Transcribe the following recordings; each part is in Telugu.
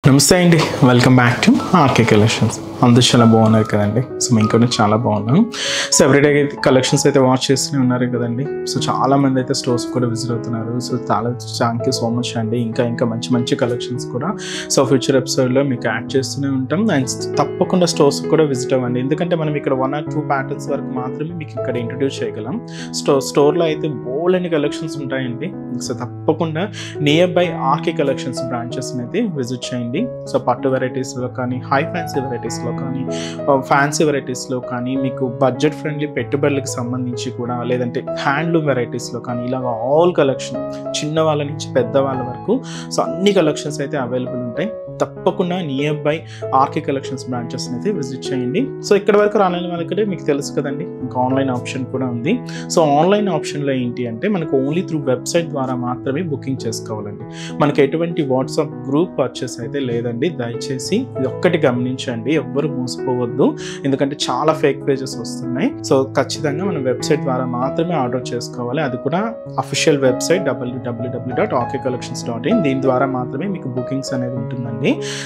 నమస్తే అండి, welcome back to RK collections. అందరూ చాలా బాగున్నారు కదండి. సో మేము కూడా చాలా బాగున్నాం. సో ఎవ్రీడే కలెక్షన్స్ అయితే వాచ్ చేస్తూనే ఉన్నారు కదండి. సో చాలా మంది అయితే స్టోర్స్ కూడా విజిట్ అవుతున్నారు. సో చాలా థ్యాంక్ యూ సో మచ్ అండి. ఇంకా మంచి మంచి కలెక్షన్స్ కూడా సో ఫ్యూచర్ ఎపిసోడ్లో మీకు యాడ్ చేస్తూనే ఉంటాం. అండ్ తప్పకుండా స్టోర్స్ కూడా విజిట్ అవ్వండి, ఎందుకంటే మనం ఇక్కడ 1 or 2 ప్యాటర్న్స్ వరకు మాత్రమే మీకు ఇక్కడ ఇంట్రడ్యూస్ చేయగలం. స్టోర్లో అయితే బోల్డన్ని కలెక్షన్స్ ఉంటాయండి. సో తప్పకుండా near by RK collections branches అయితే విజిట్ చేయండి. సో పట్టు వెరైటీస్లో కానీ, హై ఫ్యాన్సీ వెరైటీస్లో కానీ, ఫ్యాన్సీ వెరైటీస్లో కానీ, మీకు బడ్జెట్ ఫ్రెండ్లీ పెట్టుబడులకు సంబంధించి కూడా, లేదంటే హ్యాండ్లూమ్ వెరైటీస్లో కానీ, ఇలాగ ఆల్ కలెక్షన్ చిన్న వాళ్ళ నుంచి పెద్ద వాళ్ళ వరకు సో అన్ని కలెక్షన్స్ అయితే అవైలబుల్ ఉంటాయి. తప్పకుండా near by RK collections branches అయితే విజిట్ చేయండి. సో ఇక్కడ వరకు రాలేని వాళ్ళకంటే మీకు తెలుసు కదండి, ఇంకా ఆన్లైన్ ఆప్షన్ కూడా ఉంది. సో ఆన్లైన్ ఆప్షన్లో ఏంటి అంటే మనకు ఓన్లీ త్రూ వెబ్సైట్ ద్వారా మాత్రమే బుకింగ్ చేసుకోవాలండి. మనకు ఎటువంటి వాట్సాప్ గ్రూప్ పర్చేస్ అయితే లేదండి. దయచేసి ఇది ఒక్కటి గమనించండి, ఎవ్వరు మోసపోవద్దు, ఎందుకంటే చాలా ఫేక్ పేజెస్ వస్తున్నాయి. సో ఖచ్చితంగా మనం వెబ్సైట్ ద్వారా మాత్రమే ఆర్డర్ చేసుకోవాలి. అది కూడా అఫీషియల్ వెబ్సైట్ www.rkcollections.in. దీని ద్వారా మాత్రమే మీకు బుకింగ్స్ అనేది ఉంటుందండి.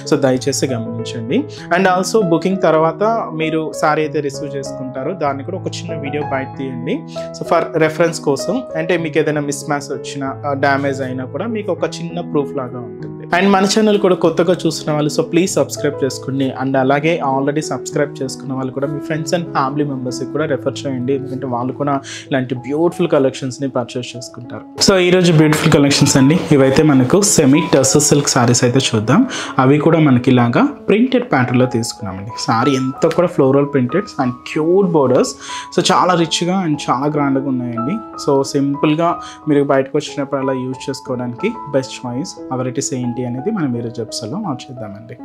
సో దయచేసి గమనించండి. అండ్ ఆల్సో బుకింగ్ తర్వాత మీరు సారీ అయితే రిసీవ్ చేసుకుంటారో దాన్ని కూడా ఒక చిన్న వీడియో బయట తీయండి. సో ఫర్ రెఫరెన్స్ కోసం, అంటే మీకు ఏదైనా మిస్ మ్యాచ్ వచ్చినా, డ్యామేజ్ అయినా కూడా మీకు ఒక చిన్న ప్రూఫ్ లాగా ఉంటుంది. అండ్ మన ఛానల్ కూడా కొత్తగా చూస్తున్న వాళ్ళు సో ప్లీజ్ సబ్స్క్రైబ్ చేసుకోండి. అండ్ అలాగే ఆల్రెడీ సబ్స్క్రైబ్ చేసుకున్న వాళ్ళు కూడా మీ ఫ్రెండ్స్ అండ్ ఫ్యామిలీ మెంబర్స్కి కూడా రెఫర్ చేయండి, ఎందుకంటే వాళ్ళు కూడా ఇలాంటి బ్యూటిఫుల్ కలెక్షన్స్ని పర్చేస్ చేసుకుంటారు. సో ఈరోజు బ్యూటిఫుల్ కలెక్షన్స్ అండి. ఇవైతే మనకు సెమీ టస్సర్ సిల్క్ సారీస్ అయితే చూద్దాం. అవి కూడా మనకి ఇలాగా ప్రింటెడ్ ప్యాటర్న్లో తీసుకున్నామండి. సారీ ఎంత కూడా floral ప్రింటెడ్స్ and cute borders. So చాలా రిచ్గా అండ్ చాలా గ్రాండ్గా ఉన్నాయండి. సో సింపుల్గా మీరు బయటకు వచ్చినప్పుడు అలా యూజ్ చేసుకోవడానికి బెస్ట్ చాయిస్. ఆ వెరైటీస్ ఏంటి అనేది మనం ఈరోజు ఎపిసోడ్లో మార్చేద్దామండి.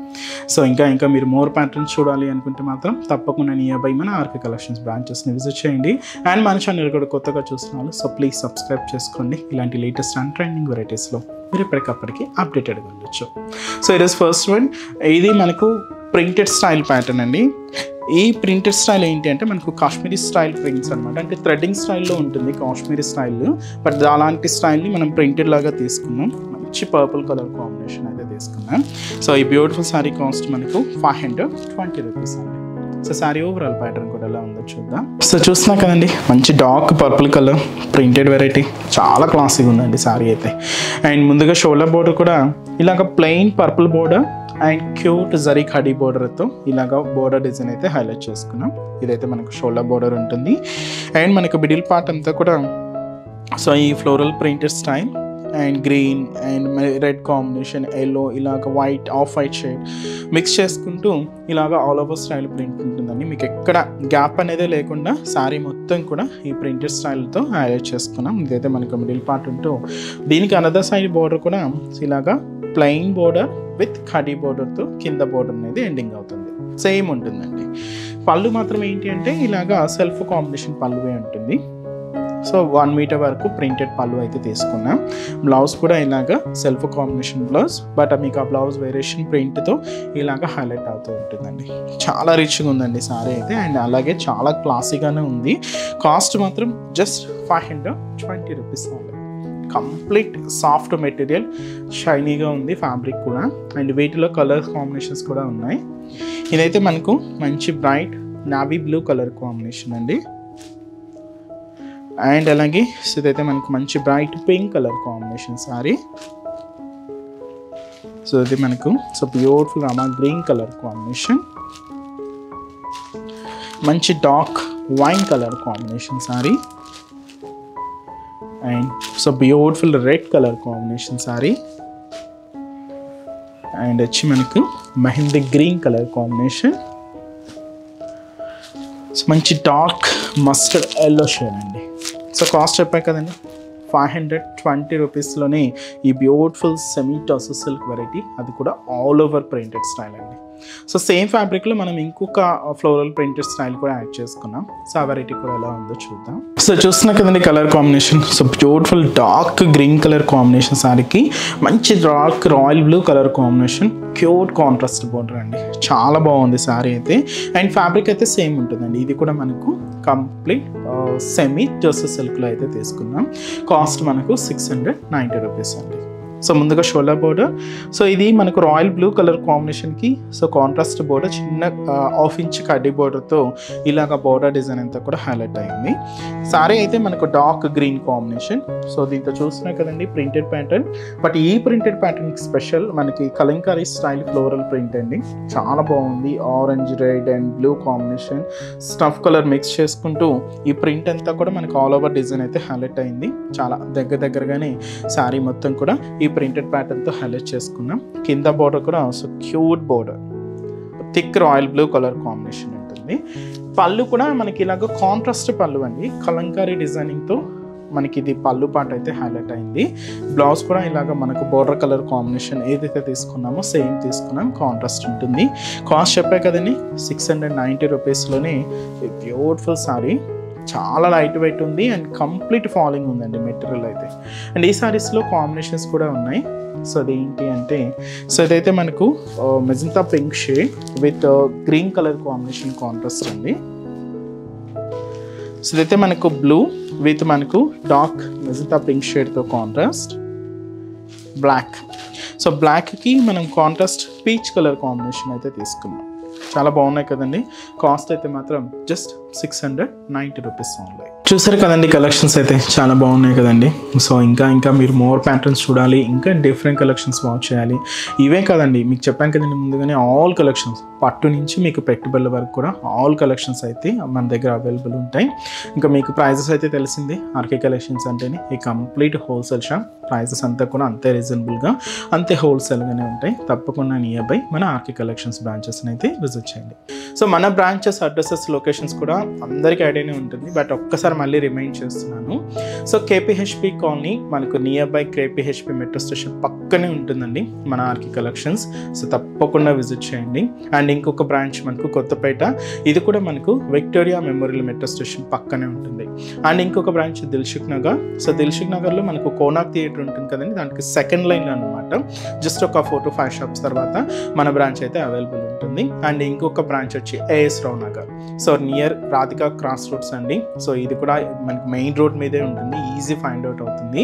సో ఇంకా మీరు మోర్ ప్యాటర్న్స్ చూడాలి అనుకుంటే మాత్రం తప్పకుండా నియర్ బై మన ఆర్కే కలెక్షన్స్ బ్రాంచెస్ని విజిట్ చేయండి. అండ్ మన ఛానల్ కూడా కొత్తగా చూస్తున్నారు సో ప్లీజ్ సబ్స్క్రైబ్ చేసుకోండి. ఇలాంటి లేటెస్ట్ అండ్ ట్రెండింగ్ వెరైటీస్లో మీరు ఎప్పటికప్పటికి అప్డేటెడ్గా ఉండొచ్చు. సో ఈరోజు ఫస్ట్ వన్, ఇది మనకు ప్రింటెడ్ స్టైల్ ప్యాటర్న్ అండి. ఈ ప్రింటెడ్ స్టైల్ ఏంటి అంటే మనకు కాశ్మీరీ స్టైల్ ప్రింట్స్ అనమాట. అంటే థ్రెడ్డింగ్ స్టైల్లో ఉంటుంది కాశ్మీరీ స్టైల్, బట్ అలాంటి స్టైల్ని మనం ప్రింటెడ్ లాగా తీసుకున్నాం. మంచి పర్పుల్ కలర్ కాంబినేషన్ అయితే తీసుకున్నాం. సో ఈ బ్యూటిఫుల్ శారీ కాస్ట్ మనకు 520 రూపీస్ అండి. సో శారీ ఓవరాల్ ప్యాటర్న్ కూడా ఎలా ఉందో చూద్దాం. సో చూస్తున్నా కదండి, మంచి dark purple colour printed variety, చాలా క్లాసిక్ ఉందండి శారీ అయితే. అండ్ ముందుగా షోల్డర్ బోర్డర్ కూడా ఇలాగ plain purple border and cute zari khadi బోర్డర్తో ఇలాగ బోర్డర్ డిజైన్ అయితే హైలైట్ చేసుకున్నాం. ఇదైతే మనకు షోల్డర్ బోర్డర్ ఉంటుంది. అండ్ మనకు మిడిల్ పార్ట్ అంతా కూడా సో ఈ floral printed style and green and red combination, yellow, ఇలాగ white, off white shade mix చేసుకుంటూ ఇలాగ ఆల్ ఓవర్ స్టైల్ ప్రింట్ ఉంటుందండి. మీకు ఎక్కడ గ్యాప్ అనేది లేకుండా శారీ మొత్తం కూడా ఈ ప్రింటెడ్ స్టైల్తో హైలైట్ చేసుకున్నాం. ఇదైతే మనకు మిడిల్ పార్ట్ ఉంటూ దీనికి అనదర్ సైడ్ బోర్డర్ కూడా ఇలాగా ప్లెయిన్ బోర్డర్ విత్ ఖడీ బోర్డర్తో కింద బోర్డర్ అనేది ఎండింగ్ అవుతుంది. సేమ్ ఉంటుందండి. పళ్ళు మాత్రం ఏంటి అంటే ఇలాగా సెల్ఫ్ కాంబినేషన్ పళ్ళువే ఉంటుంది. సో 1 మీటర్ వరకు ప్రింటెడ్ పళ్ళు అయితే తీసుకున్నాం. బ్లౌజ్ కూడా ఇలాగా సెల్ఫ్ కాంబినేషన్ బ్లౌజ్, బట్ మీకు ఆ బ్లౌజ్ వేరియేషన్ ప్రింట్తో ఇలాగా హైలైట్ అవుతూ ఉంటుందండి. చాలా రిచ్గా ఉందండి సారీ అయితే. అండ్ అలాగే చాలా క్లాసీగానే ఉంది. కాస్ట్ మాత్రం just 520 rupees. Complete soft material, షైనీగా ఉంది ఫ్యాబ్రిక్ కూడా. అండ్ వీటిలో కలర్ కాంబినేషన్స్ కూడా ఉన్నాయి. ఇదైతే మనకు మంచి bright navy blue colour combination అండి. అండ్ అలాగే ఇదైతే మనకు మంచి bright pink colour combination sari. So ఇది మనకు so beautiful Rama green colour combination, మంచి dark wine colour combination sari. And so beautiful red colour combination sari. And వచ్చి మనకు mehndi green colour combination, so మంచి డార్క్ మస్టర్డ్ ఎల్లో షేడ్ అండి. సో కాస్ట్ చెప్పాయి కదండి, 520 రూపీస్లోనే ఈ beautiful semi tussar silk variety, అది కూడా ఆల్ ఓవర్ ప్రింటెడ్ స్టైల్ అండి. సో సేమ్ ఫ్యాబ్రిక్లో మనం ఇంకొక ఫ్లోరల్ ప్రింటెడ్ స్టైల్ కూడా యాడ్ చేసుకున్నాం. సో ఆ వెరైటీ కూడా ఎలా ఉందో చూద్దాం. సో చూస్తున్నా కదండి colour combination, so beautiful dark green colour combination సారీకి మంచి dark royal blue colour combination, cute contrast border అండి. చాలా బాగుంది సారీ అయితే. అండ్ ఫ్యాబ్రిక్ అయితే సేమ్ ఉంటుందండి. ఇది కూడా మనకు కంప్లీట్ సెమీ టస్సర్ సిల్క్లో అయితే తీసుకున్నాం. కాస్ట్ మనకు 690 రూపీస్ అండి. సో ముందుగా షోలా బోర్డర్. సో ఇది మనకు రాయల్ బ్లూ కలర్ కాంబినేషన్కి సో కాంట్రాస్ట్ బోర్డర్ చిన్న 1/2 ఇంచ్ కడ్డీ బోర్డర్తో ఇలాగ బోర్డర్ డిజైన్ అంతా కూడా హైలైట్ అయింది. సారీ అయితే మనకు డార్క్ గ్రీన్ కాంబినేషన్. సో దీంతో చూస్తున్నా కదండి ప్రింటెడ్ ప్యాటర్న్. బట్ ఈ ప్రింటెడ్ ప్యాటర్న్కి స్పెషల్ మనకి కలంకారీ స్టైల్ ఫ్లోరల్ ప్రింట్ అండి. చాలా బాగుంది. Orange, red and blue combination stuff colour mix చేసుకుంటూ ఈ ప్రింట్ అంతా కూడా మనకు ఆల్ ఓవర్ డిజైన్ అయితే హైలైట్ అయింది. చాలా దగ్గరగానే శారీ మొత్తం కూడా ఈ ప్రింటెడ్ ప్యాటర్న్తో హైలైట్ చేసుకున్నాం. కింద బోర్డర్ కూడా so cute border, thick royal blue colour combination ఉంటుంది. పళ్ళు కూడా మనకి ఇలాగ కాంట్రాస్ట్ పళ్ళు అండి, కలంకారీ డిజైనింగ్తో మనకి ఇది పళ్ళు పాట అయితే హైలైట్ అయింది. బ్లౌజ్ కూడా ఇలాగ మనకు బోర్డర్ కలర్ కాంబినేషన్ ఏదైతే తీసుకున్నామో సేమ్ తీసుకున్నాం, కాంట్రాస్ట్ ఉంటుంది. కాస్ట్ చెప్పే కదండి 690 రూపీస్లోనే బ్యూటిఫుల్ సారీ. చాలా లైట్ వెయిట్ ఉంది అండ్ కంప్లీట్ ఫాలింగ్ ఉందండి మెటీరియల్ అయితే. అండ్ ఈ సారీస్లో కాంబినేషన్స్ కూడా ఉన్నాయి. సో అదేంటి అంటే సో ఇదైతే మనకు magenta pink shade with green colour combination contrast అండి. సో ఇదైతే మనకు బ్లూ విత్ మనకు డార్క్ మెజంతా పింక్ షేడ్తో కాంట్రాస్ట్, బ్లాక్. సో బ్లాక్కి మనం కాంట్రాస్ట్ పీచ్ కలర్ కాంబినేషన్ అయితే తీసుకున్నాం. చాలా బాగున్నాయి కదండి. కాస్ట్ అయితే మాత్రం జస్ట్ 690 రూపీస్ ఓన్లీ. చూసారు కదండి కలెక్షన్స్ అయితే చాలా బాగున్నాయి కదండి. సో ఇంకా మీరు మోర్ ప్యాటర్న్స్ చూడాలి, ఇంకా డిఫరెంట్ కలెక్షన్స్ వాచ్ చేయాలి. ఇవే కదండి మీకు చెప్పాను కదండి ముందుగానే, ఆల్ కలెక్షన్స్ పట్టు నుంచి మీకు పెట్టుబడుల వరకు కూడా ఆల్ కలెక్షన్స్ అయితే మన దగ్గర అవైలబుల్ ఉంటాయి. ఇంకా మీకు ప్రైజెస్ అయితే తెలిసింది, ఆర్కే కలెక్షన్స్ అంటేనే ఈ కంప్లీట్ హోల్సేల్ షాప్. ప్రైజెస్ అంతా కూడా అంతే రీజనబుల్గా అంతే హోల్సేల్గానే ఉంటాయి. తప్పకుండా నియర్ బై మన ఆర్కే కలెక్షన్స్ బ్రాంచెస్ని అయితే విజిట్ చేయండి. సో మన బ్రాంచెస్ అడ్రసెస్ లొకేషన్స్ కూడా అందరికీ ఐడియానే ఉంటుంది, బట్ ఒక్కసారి మళ్ళీ రిమైండ్ చేస్తున్నాను. సో కేపీహెచ్పి కాలనీ మనకు నియర్ బై కేపీహెచ్పి మెట్రో స్టేషన్ పక్కనే ఉంటుందండి మన ఆర్కే కలెక్షన్స్. సో తప్పకుండా విజిట్ చేయండి. అండ్ ఇంకొక బ్రాంచ్ మనకు కొత్తపేట, ఇది కూడా మనకు విక్టోరియా మెమోరియల్ మెట్రో స్టేషన్ పక్కనే ఉంటుంది. అండ్ ఇంకొక బ్రాంచ్ దిల్సుఖ్ నగర్. సో దిల్సుఖ్ నగర్లో మనకు కోనాక్ థియేటర్ ఉంటుంది కదండి, దానికి సెకండ్ లైన్ అనమాట. జస్ట్ ఒక 4 to 5 షాప్స్ తర్వాత మన బ్రాంచ్ అయితే అవైలబుల్ ఉంటుంది. అండ్ ఇంకొక బ్రాంచ్ వచ్చి AS Rao Nagar. So near Radhika cross roads అండి. సో ఇది కూడా మనకి మెయిన్ రోడ్ మీదే ఉంటుంది, ఈజీ ఫైండ్ అవుట్ అవుతుంది.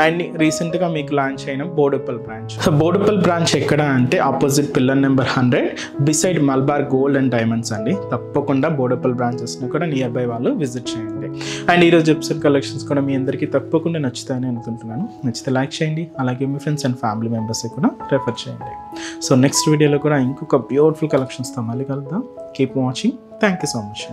అండ్ రీసెంట్గా మీకు లాంచ్ అయిన Boduppal branch. So Boduppal branch ఎక్కడ అంటే opposite pillar number 100 beside Malabar Gold and Diamonds అండి. తప్పకుండా బోడుప్పల్ బ్రాంచెస్ని కూడా నియర్ బై వాళ్ళు విజిట్ చేయండి. అండ్ ఈరోజు ఎపిసోడ్ కలెక్షన్స్ కూడా మీ అందరికీ తప్పకుండా నచ్చుతాయని అనుకుంటున్నాను. నచ్చితే లైక్ చేయండి, అలాగే మీ ఫ్రెండ్స్ అండ్ ఫ్యామిలీ మెంబర్స్కి కూడా రెఫర్ చేయండి. సో నెక్స్ట్ వీడియోలో కూడా ఇంకొక బ్యూటిఫుల్ కలెక్షన్స్తో మళ్ళీ కలుద్దాం. Keep watching. Thank you so much.